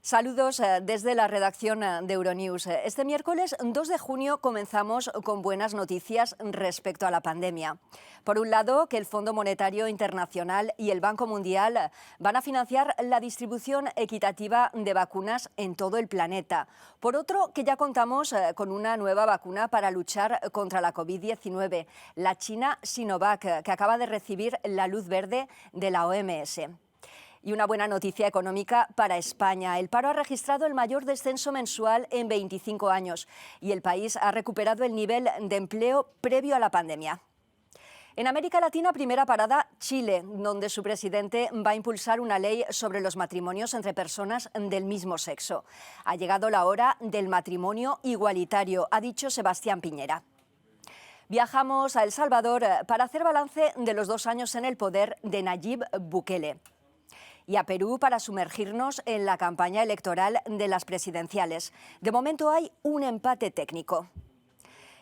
Saludos desde la redacción de Euronews. Este miércoles 2 de junio comenzamos con buenas noticias respecto a la pandemia. Por un lado, que el Fondo Monetario Internacional y el Banco Mundial van a financiar la distribución equitativa de vacunas en todo el planeta. Por otro, que ya contamos con una nueva vacuna para luchar contra la COVID-19, la china Sinovac, que acaba de recibir la luz verde de la OMS. Y una buena noticia económica para España. El paro ha registrado el mayor descenso mensual en 25 años y el país ha recuperado el nivel de empleo previo a la pandemia. En América Latina, primera parada, Chile, donde su presidente va a impulsar una ley sobre los matrimonios entre personas del mismo sexo. Ha llegado la hora del matrimonio igualitario, ha dicho Sebastián Piñera. Viajamos a El Salvador para hacer balance de los 2 años en el poder de Nayib Bukele. Y a Perú para sumergirnos en la campaña electoral de las presidenciales. De momento hay un empate técnico.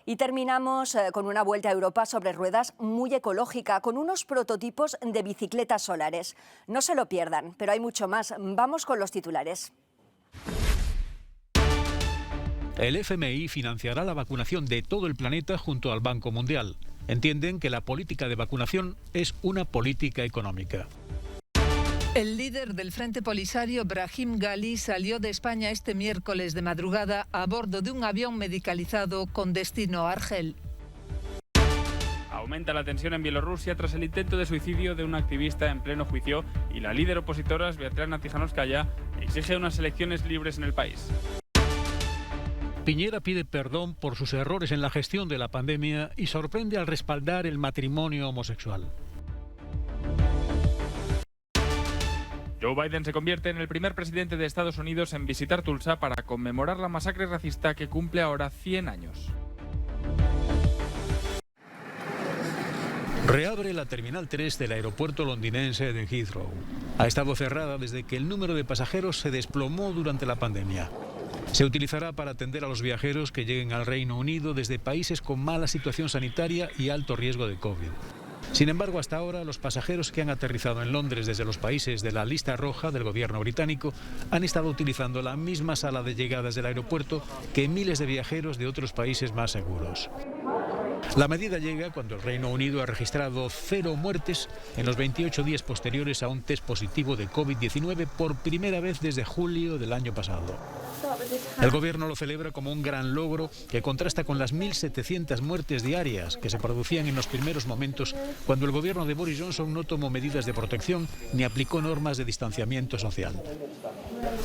Y terminamos con una vuelta a Europa sobre ruedas muy ecológica, con unos prototipos de bicicletas solares. No se lo pierdan, pero hay mucho más. Vamos con los titulares. El FMI financiará la vacunación de todo el planeta junto al Banco Mundial. Entienden que la política de vacunación es una política económica. El líder del Frente Polisario, Brahim Ghali, salió de España este miércoles de madrugada a bordo de un avión medicalizado con destino a Argel. Aumenta la tensión en Bielorrusia tras el intento de suicidio de un activista en pleno juicio y la líder opositora, Svetlana Tijanóvskaya, exige unas elecciones libres en el país. Piñera pide perdón por sus errores en la gestión de la pandemia y sorprende al respaldar el matrimonio homosexual. Joe Biden se convierte en el primer presidente de Estados Unidos en visitar Tulsa para conmemorar la masacre racista que cumple ahora 100 años. Reabre la Terminal 3 del aeropuerto londinense de Heathrow. Ha estado cerrada desde que el número de pasajeros se desplomó durante la pandemia. Se utilizará para atender a los viajeros que lleguen al Reino Unido desde países con mala situación sanitaria y alto riesgo de COVID. Sin embargo, hasta ahora, los pasajeros que han aterrizado en Londres desde los países de la lista roja del gobierno británico han estado utilizando la misma sala de llegadas del aeropuerto que miles de viajeros de otros países más seguros. La medida llega cuando el Reino Unido ha registrado 0 muertes en los 28 días posteriores a un test positivo de COVID-19 por primera vez desde julio del año pasado. El gobierno lo celebra como un gran logro que contrasta con las 1.700 muertes diarias que se producían en los primeros momentos cuando el gobierno de Boris Johnson no tomó medidas de protección ni aplicó normas de distanciamiento social.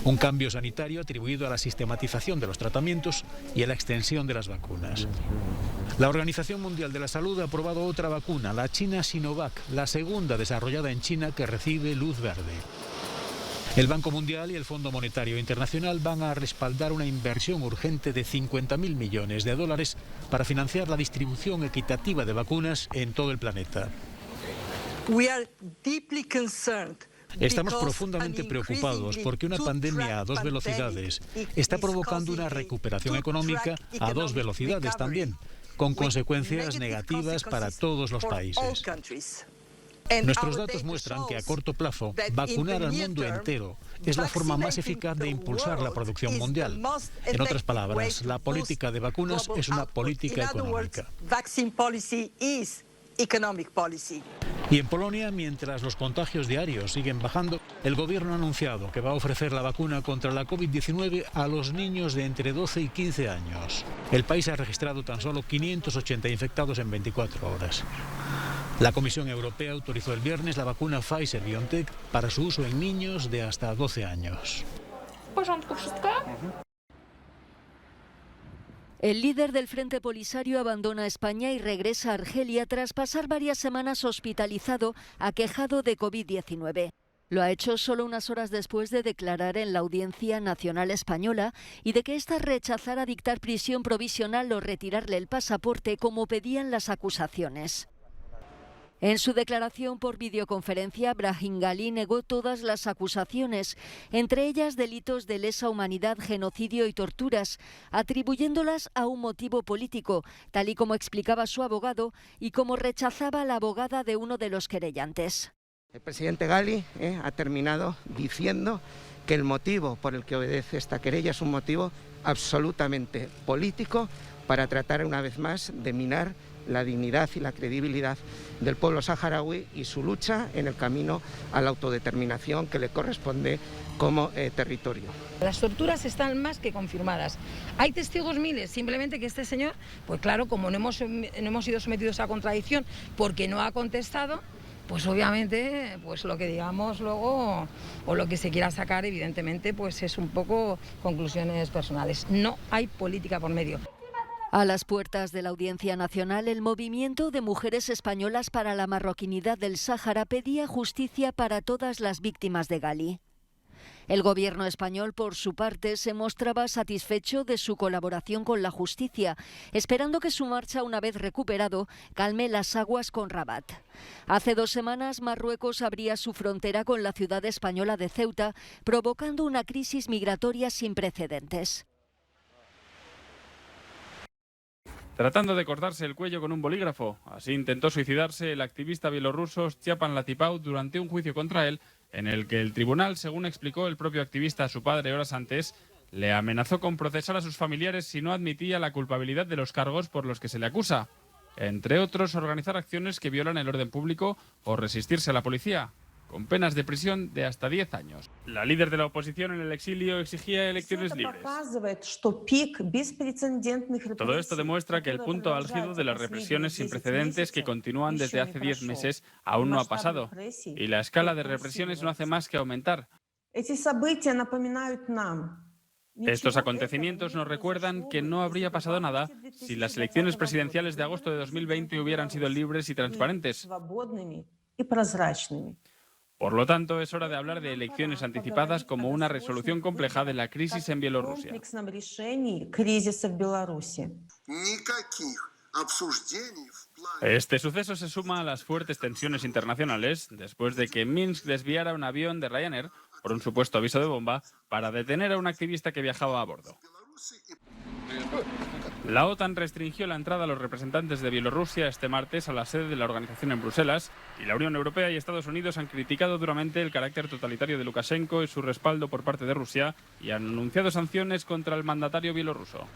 Un cambio sanitario atribuido a la sistematización de los tratamientos y a la extensión de las vacunas. La Organización Mundial de la Salud ha aprobado otra vacuna, la china Sinovac, la segunda desarrollada en China que recibe luz verde. El Banco Mundial y el Fondo Monetario Internacional van a respaldar una inversión urgente de 50.000 millones de dólares para financiar la distribución equitativa de vacunas en todo el planeta. Estamos profundamente preocupados porque una pandemia a 2 velocidades está provocando una recuperación económica a 2 velocidades también, con consecuencias negativas para todos los países. Nuestros datos muestran que a corto plazo, vacunar al mundo entero es la forma más eficaz de impulsar la producción mundial. En otras palabras, la política de vacunas es una política económica. Y en Polonia, mientras los contagios diarios siguen bajando, el gobierno ha anunciado que va a ofrecer la vacuna contra la COVID-19 a los niños de entre 12 y 15 años. El país ha registrado tan solo 580 infectados en 24 horas. La Comisión Europea autorizó el viernes la vacuna Pfizer-BioNTech para su uso en niños de hasta 12 años. El líder del Frente Polisario abandona España y regresa a Argelia tras pasar varias semanas hospitalizado, aquejado de COVID-19. Lo ha hecho solo unas horas después de declarar en la Audiencia Nacional Española y de que ésta rechazara dictar prisión provisional o retirarle el pasaporte como pedían las acusaciones. En su declaración por videoconferencia, Brahim Ghali negó todas las acusaciones, entre ellas delitos de lesa humanidad, genocidio y torturas, atribuyéndolas a un motivo político, tal y como explicaba su abogado y como rechazaba la abogada de uno de los querellantes. El presidente Ghali ha terminado diciendo que el motivo por el que obedece esta querella es un motivo absolutamente político para tratar una vez más de minar la dignidad y la credibilidad del pueblo saharaui y su lucha en el camino a la autodeterminación que le corresponde como territorio. Las torturas están más que confirmadas. Hay testigos miles, simplemente que este señor, pues claro, como no hemos sido sometidos a contradicción porque no ha contestado, pues obviamente pues lo que digamos luego o lo que se quiera sacar evidentemente pues es un poco conclusiones personales. No hay política por medio. A las puertas de la Audiencia Nacional, el Movimiento de Mujeres Españolas para la Marroquinidad del Sáhara pedía justicia para todas las víctimas de Gali. El gobierno español, por su parte, se mostraba satisfecho de su colaboración con la justicia, esperando que su marcha, una vez recuperado, calme las aguas con Rabat. Hace 2 semanas, Marruecos abría su frontera con la ciudad española de Ceuta, provocando una crisis migratoria sin precedentes. Tratando de cortarse el cuello con un bolígrafo. Así intentó suicidarse el activista bielorruso Stjepan Latipau durante un juicio contra él, en el que el tribunal, según explicó el propio activista a su padre horas antes, le amenazó con procesar a sus familiares si no admitía la culpabilidad de los cargos por los que se le acusa. Entre otros, organizar acciones que violan el orden público o resistirse a la policía, con penas de prisión de hasta 10 años. La líder de la oposición en el exilio exigía elecciones libres. Todo esto demuestra que el punto álgido de las represiones sin precedentes que continúan desde hace 10 meses aún no ha pasado, y la escala de represiones no hace más que aumentar. Estos acontecimientos nos recuerdan que no habría pasado nada si las elecciones presidenciales de agosto de 2020 hubieran sido libres y transparentes. Por lo tanto, es hora de hablar de elecciones anticipadas como una resolución compleja de la crisis en Bielorrusia. Este suceso se suma a las fuertes tensiones internacionales después de que Minsk desviara un avión de Ryanair por un supuesto aviso de bomba para detener a un activista que viajaba a bordo. La OTAN restringió la entrada a los representantes de Bielorrusia este martes a la sede de la organización en Bruselas, y la Unión Europea y Estados Unidos han criticado duramente el carácter totalitario de Lukashenko y su respaldo por parte de Rusia, y han anunciado sanciones contra el mandatario bielorruso.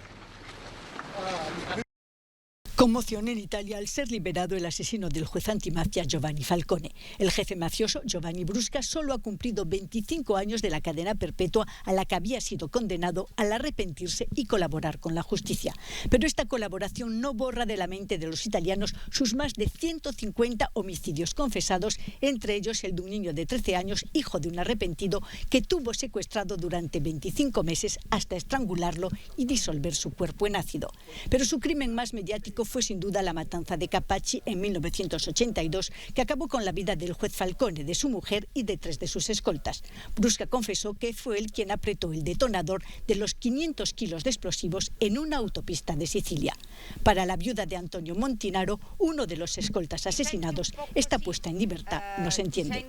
Conmoción en Italia al ser liberado el asesino del juez antimafia Giovanni Falcone. El jefe mafioso Giovanni Brusca solo ha cumplido 25 años de la cadena perpetua a la que había sido condenado al arrepentirse y colaborar con la justicia. Pero esta colaboración no borra de la mente de los italianos sus más de 150 homicidios confesados, entre ellos el de un niño de 13 años, hijo de un arrepentido, que tuvo secuestrado durante 25 meses hasta estrangularlo y disolver su cuerpo en ácido. Pero su crimen más mediático fue sin duda la matanza de Capaci en 1982, que acabó con la vida del juez Falcone, de su mujer y de 3 de sus escoltas. Brusca confesó que fue él quien apretó el detonador de los 500 kilos de explosivos en una autopista de Sicilia. Para la viuda de Antonio Montinaro, uno de los escoltas asesinados, esta puesta en libertad no se entiende.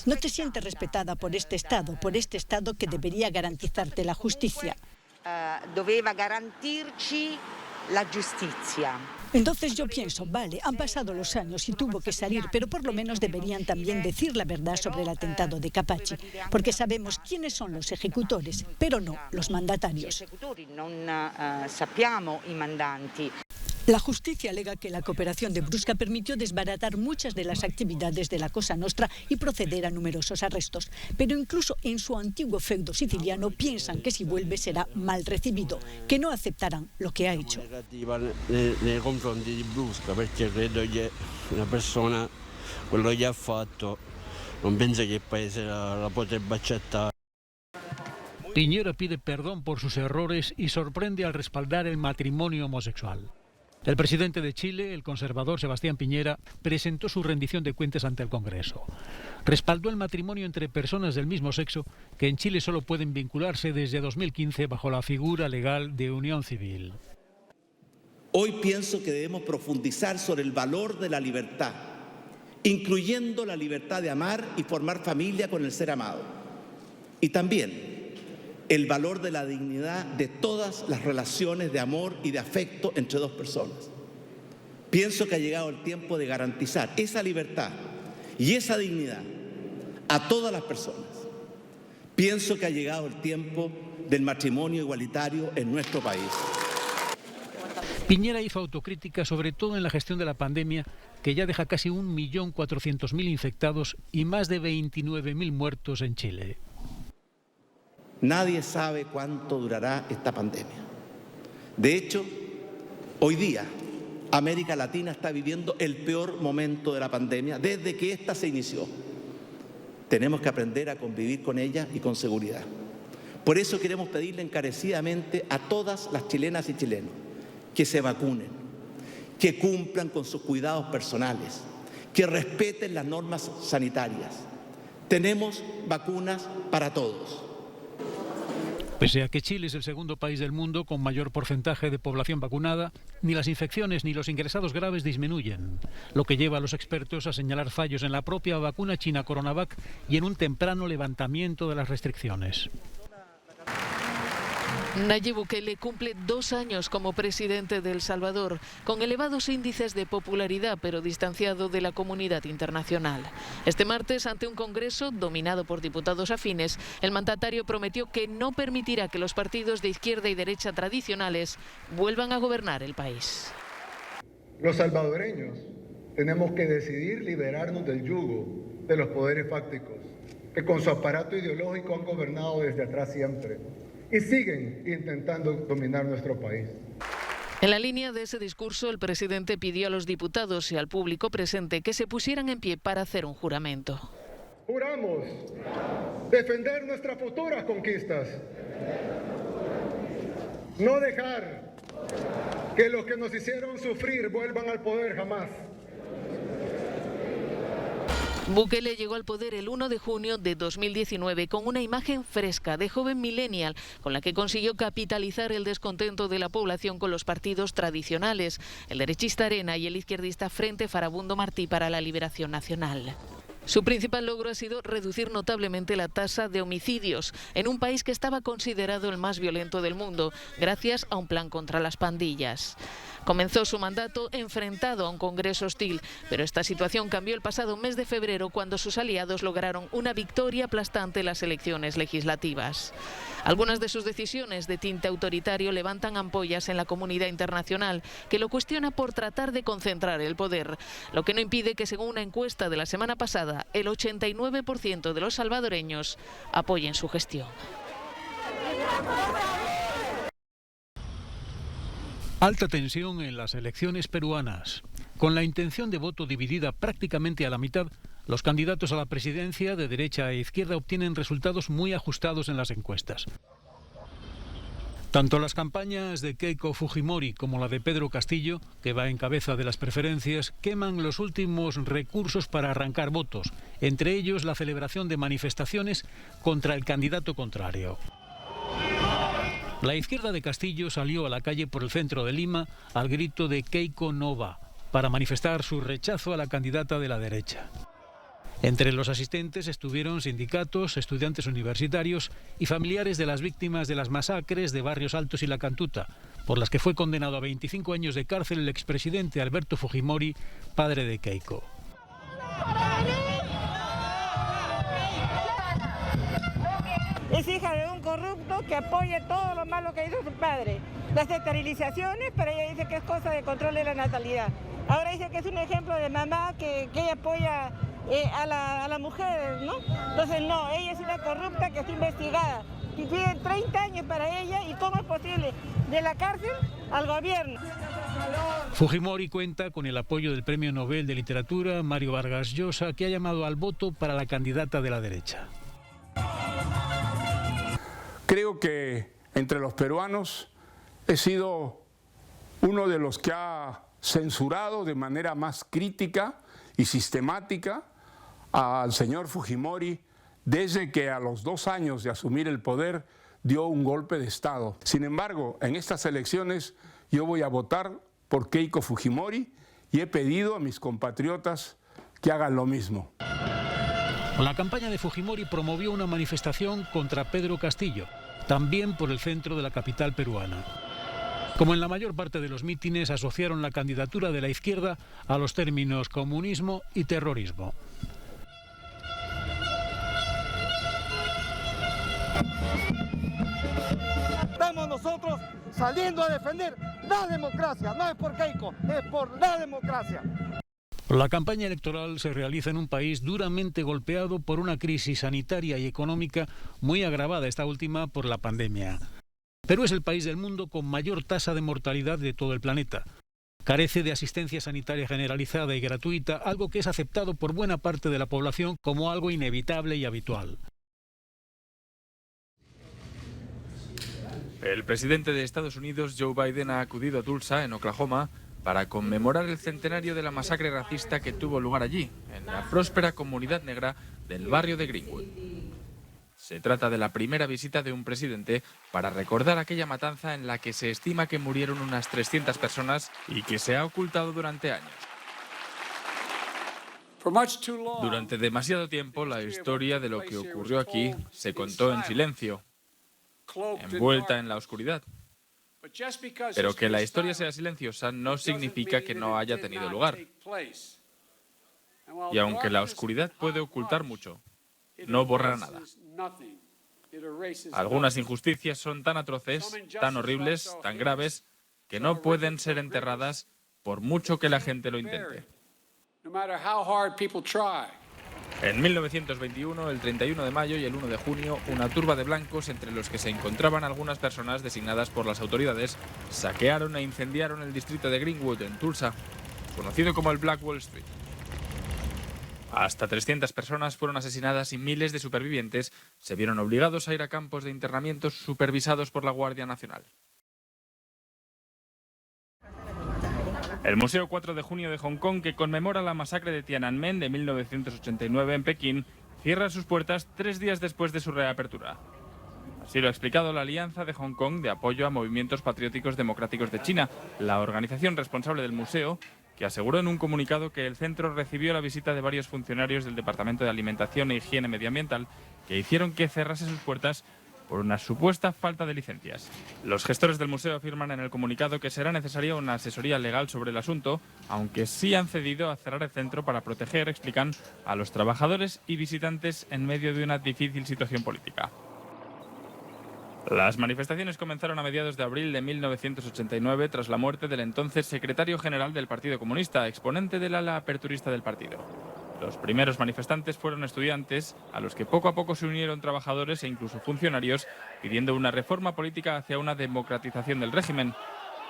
No te sientes respetada por este Estado que debería garantizarte la justicia. Doveva garantirci la giustizia. Entonces yo pienso, vale, han pasado los años y tuvo que salir, pero por lo menos deberían también decir la verdad sobre el atentado de Capaci, porque sabemos quiénes son los ejecutores, pero no los mandatarios. Sappiamo i mandanti. La justicia alega que la cooperación de Brusca permitió desbaratar muchas de las actividades de la Cosa Nostra y proceder a numerosos arrestos. Pero incluso en su antiguo feudo siciliano piensan que si vuelve será mal recibido, que no aceptarán lo que ha hecho. Nei confronti di Brusca, perché credo che una persona, quello che ha fatto, non pensa che il paese la potrebbe accettare. Piñera pide perdón por sus errores y sorprende al respaldar el matrimonio homosexual. El presidente de Chile, el conservador Sebastián Piñera, presentó su rendición de cuentas ante el Congreso. Respaldó el matrimonio entre personas del mismo sexo, que en Chile solo pueden vincularse desde 2015 bajo la figura legal de unión civil. Hoy pienso que debemos profundizar sobre el valor de la libertad, incluyendo la libertad de amar y formar familia con el ser amado. Y también el valor de la dignidad de todas las relaciones de amor y de afecto entre dos personas. Pienso que ha llegado el tiempo de garantizar esa libertad y esa dignidad a todas las personas. Pienso que ha llegado el tiempo del matrimonio igualitario en nuestro país. Piñera hizo autocrítica sobre todo en la gestión de la pandemia, que ya deja casi 1.400.000 infectados y más de 29.000 muertos en Chile. Nadie sabe cuánto durará esta pandemia. De hecho, hoy día América Latina está viviendo el peor momento de la pandemia desde que ésta se inició. Tenemos que aprender a convivir con ella y con seguridad. Por eso queremos pedirle encarecidamente a todas las chilenas y chilenos que se vacunen, que cumplan con sus cuidados personales, que respeten las normas sanitarias. Tenemos vacunas para todos. Pese a que Chile es el segundo país del mundo con mayor porcentaje de población vacunada, ni las infecciones ni los ingresados graves disminuyen, lo que lleva a los expertos a señalar fallos en la propia vacuna china Coronavac y en un temprano levantamiento de las restricciones. Nayib Bukele cumple 2 años como presidente de El Salvador, con elevados índices de popularidad, pero distanciado de la comunidad internacional. Este martes, ante un congreso dominado por diputados afines, el mandatario prometió que no permitirá que los partidos de izquierda y derecha tradicionales vuelvan a gobernar el país. Los salvadoreños tenemos que decidir liberarnos del yugo de los poderes fácticos, que con su aparato ideológico han gobernado desde atrás siempre y siguen intentando dominar nuestro país. En la línea de ese discurso, el presidente pidió a los diputados y al público presente que se pusieran en pie para hacer un juramento. Juramos defender nuestras futuras conquistas, no dejar que los que nos hicieron sufrir vuelvan al poder jamás. Bukele llegó al poder el 1 de junio de 2019 con una imagen fresca de joven millennial con la que consiguió capitalizar el descontento de la población con los partidos tradicionales, el derechista Arena y el izquierdista Frente Farabundo Martí para la Liberación Nacional. Su principal logro ha sido reducir notablemente la tasa de homicidios en un país que estaba considerado el más violento del mundo, gracias a un plan contra las pandillas. Comenzó su mandato enfrentado a un Congreso hostil, pero esta situación cambió el pasado mes de febrero cuando sus aliados lograron una victoria aplastante en las elecciones legislativas. Algunas de sus decisiones de tinte autoritario levantan ampollas en la comunidad internacional, que lo cuestiona por tratar de concentrar el poder, lo que no impide que, según una encuesta de la semana pasada, el 89% de los salvadoreños apoyen su gestión. Alta tensión en las elecciones peruanas. Con la intención de voto dividida prácticamente a la mitad, los candidatos a la presidencia de derecha e izquierda obtienen resultados muy ajustados en las encuestas. Tanto las campañas de Keiko Fujimori como la de Pedro Castillo, que va en cabeza de las preferencias, queman los últimos recursos para arrancar votos, entre ellos la celebración de manifestaciones contra el candidato contrario. La izquierda de Castillo salió a la calle por el centro de Lima al grito de Keiko no va, para manifestar su rechazo a la candidata de la derecha. Entre los asistentes estuvieron sindicatos, estudiantes universitarios y familiares de las víctimas de las masacres de Barrios Altos y La Cantuta, por las que fue condenado a 25 años de cárcel el expresidente Alberto Fujimori, padre de Keiko. Es hija de un corrupto que apoya todo lo malo que hizo su padre. Las esterilizaciones, pero ella dice que es cosa de control de la natalidad. Ahora dice que es un ejemplo de mamá que ella apoya a la mujer, ¿no? Entonces no, ella es una corrupta que está investigada. Y piden 30 años para ella, ¿y cómo es posible? De la cárcel al gobierno. Fujimori cuenta con el apoyo del Premio Nobel de Literatura Mario Vargas Llosa, que ha llamado al voto para la candidata de la derecha. Creo que entre los peruanos he sido uno de los que ha censurado de manera más crítica y sistemática al señor Fujimori desde que a los 2 años de asumir el poder dio un golpe de Estado. Sin embargo, en estas elecciones yo voy a votar por Keiko Fujimori y he pedido a mis compatriotas que hagan lo mismo. La campaña de Fujimori promovió una manifestación contra Pedro Castillo, también por el centro de la capital peruana. Como en la mayor parte de los mítines, asociaron la candidatura de la izquierda a los términos comunismo y terrorismo. Estamos nosotros saliendo a defender la democracia, no es por Keiko, es por la democracia. La campaña electoral se realiza en un país duramente golpeado por una crisis sanitaria y económica muy agravada, esta última por la pandemia. Perú es el país del mundo con mayor tasa de mortalidad de todo el planeta. Carece de asistencia sanitaria generalizada y gratuita, algo que es aceptado por buena parte de la población como algo inevitable y habitual. El presidente de Estados Unidos, Joe Biden, ha acudido a Tulsa, en Oklahoma, para conmemorar el centenario de la masacre racista que tuvo lugar allí, en la próspera comunidad negra del barrio de Greenwood. Se trata de la primera visita de un presidente para recordar aquella matanza en la que se estima que murieron unas 300 personas y que se ha ocultado durante años. Durante demasiado tiempo, la historia de lo que ocurrió aquí se contó en silencio, envuelta en la oscuridad. Pero que la historia sea silenciosa no significa que no haya tenido lugar. Y aunque la oscuridad puede ocultar mucho, no borra nada. Algunas injusticias son tan atroces, tan horribles, tan graves, que no pueden ser enterradas por mucho que la gente lo intente. En 1921, el 31 de mayo y el 1 de junio, una turba de blancos, entre los que se encontraban algunas personas designadas por las autoridades, saquearon e incendiaron el distrito de Greenwood, en Tulsa, conocido como el Black Wall Street. Hasta 300 personas fueron asesinadas y miles de supervivientes se vieron obligados a ir a campos de internamiento supervisados por la Guardia Nacional. El Museo 4 de Junio de Hong Kong, que conmemora la masacre de Tiananmen de 1989 en Pekín, cierra sus puertas 3 días después de su reapertura. Así lo ha explicado la Alianza de Hong Kong de Apoyo a Movimientos Patrióticos Democráticos de China, la organización responsable del museo, que aseguró en un comunicado que el centro recibió la visita de varios funcionarios del Departamento de Alimentación e Higiene Medioambiental que hicieron que cerrase sus puertas por una supuesta falta de licencias. Los gestores del museo afirman en el comunicado que será necesaria una asesoría legal sobre el asunto, aunque sí han cedido a cerrar el centro para proteger, explican, a los trabajadores y visitantes en medio de una difícil situación política. Las manifestaciones comenzaron a mediados de abril de 1989 tras la muerte del entonces secretario general del Partido Comunista, exponente del ala aperturista del partido. Los primeros manifestantes fueron estudiantes, a los que poco a poco se unieron trabajadores e incluso funcionarios, pidiendo una reforma política hacia una democratización del régimen.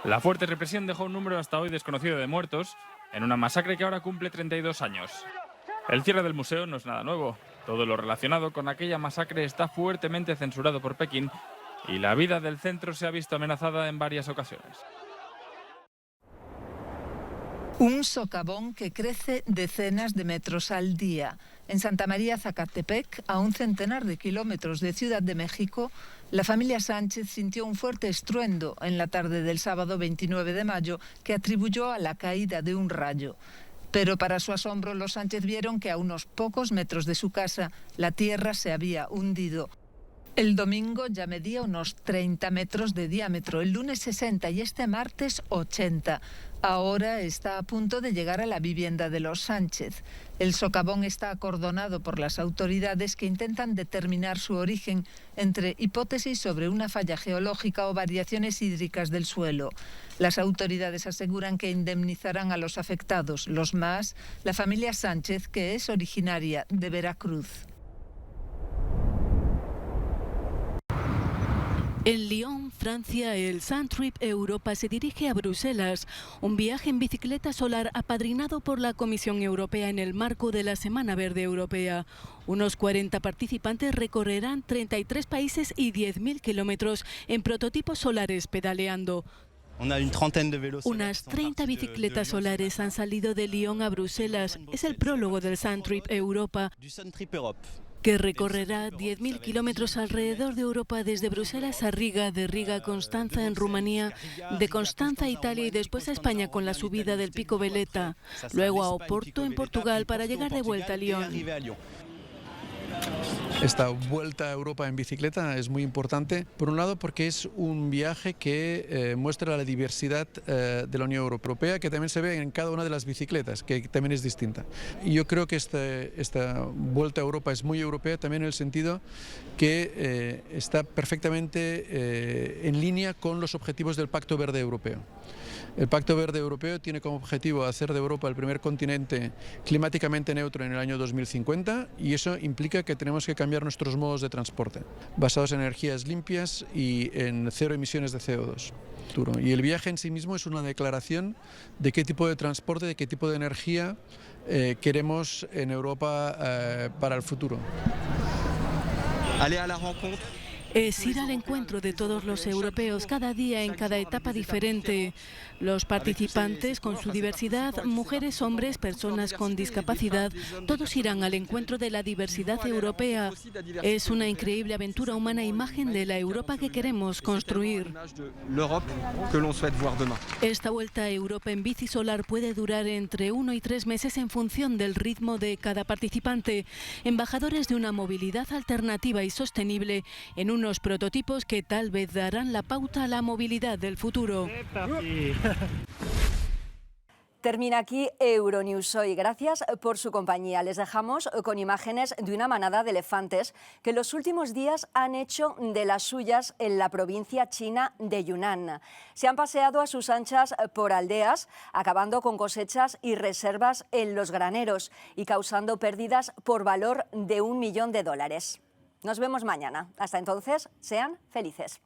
La fuerte represión dejó un número hasta hoy desconocido de muertos, en una masacre que ahora cumple 32 años. El cierre del museo no es nada nuevo. Todo lo relacionado con aquella masacre está fuertemente censurado por Pekín, y la vida del centro se ha visto amenazada en varias ocasiones. Un socavón que crece decenas de metros al día. En Santa María Zacatepec, a un centenar de kilómetros de Ciudad de México, la familia Sánchez sintió un fuerte estruendo en la tarde del sábado 29 de mayo que atribuyó a la caída de un rayo. Pero para su asombro, los Sánchez vieron que a unos pocos metros de su casa la tierra se había hundido. El domingo ya medía unos 30 metros de diámetro, el lunes 60 y este martes 80. Ahora está a punto de llegar a la vivienda de los Sánchez. El socavón está acordonado por las autoridades que intentan determinar su origen entre hipótesis sobre una falla geológica o variaciones hídricas del suelo. Las autoridades aseguran que indemnizarán a los afectados, los más, la familia Sánchez, que es originaria de Veracruz. En Lyon, Francia, el Suntrip Europa se dirige a Bruselas, un viaje en bicicleta solar apadrinado por la Comisión Europea en el marco de la Semana Verde Europea. Unos 40 participantes recorrerán 33 países y 10.000 kilómetros en prototipos solares pedaleando. Unas 30 bicicletas solares han salido de Lyon a Bruselas. Es el prólogo del Suntrip Europa, que recorrerá 10.000 kilómetros alrededor de Europa, desde Bruselas a Riga, de Riga a Constanza en Rumanía, de Constanza a Italia y después a España con la subida del Pico Veleta, luego a Oporto en Portugal para llegar de vuelta a Lyon. Esta vuelta a Europa en bicicleta es muy importante, por un lado porque es un viaje que muestra la diversidad de la Unión Europea, que también se ve en cada una de las bicicletas, que también es distinta. Y yo creo que esta vuelta a Europa es muy europea también en el sentido que está perfectamente en línea con los objetivos del Pacto Verde Europeo. El Pacto Verde Europeo tiene como objetivo hacer de Europa el primer continente climáticamente neutro en el año 2050 y eso implica que tenemos que cambiar nuestros modos de transporte, basados en energías limpias y en cero emisiones de CO2. Y el viaje en sí mismo es una declaración de qué tipo de transporte, de qué tipo de energía queremos en Europa para el futuro. Es ir al encuentro de todos los europeos, cada día en cada etapa diferente. Los participantes, con su diversidad, mujeres, hombres, personas con discapacidad, todos irán al encuentro de la diversidad europea. Es una increíble aventura humana, imagen de la Europa que queremos construir. Esta vuelta a Europa en bici solar puede durar entre 1 y 3 meses en función del ritmo de cada participante. Embajadores de una movilidad alternativa y sostenible en unos prototipos que tal vez darán la pauta a la movilidad del futuro. Termina aquí Euronews hoy. Gracias por su compañía. Les dejamos con imágenes de una manada de elefantes que en los últimos días han hecho de las suyas en la provincia china de Yunnan. Se han paseado a sus anchas por aldeas, acabando con cosechas y reservas en los graneros y causando pérdidas por valor de $1 millón. Nos vemos mañana. Hasta entonces, sean felices.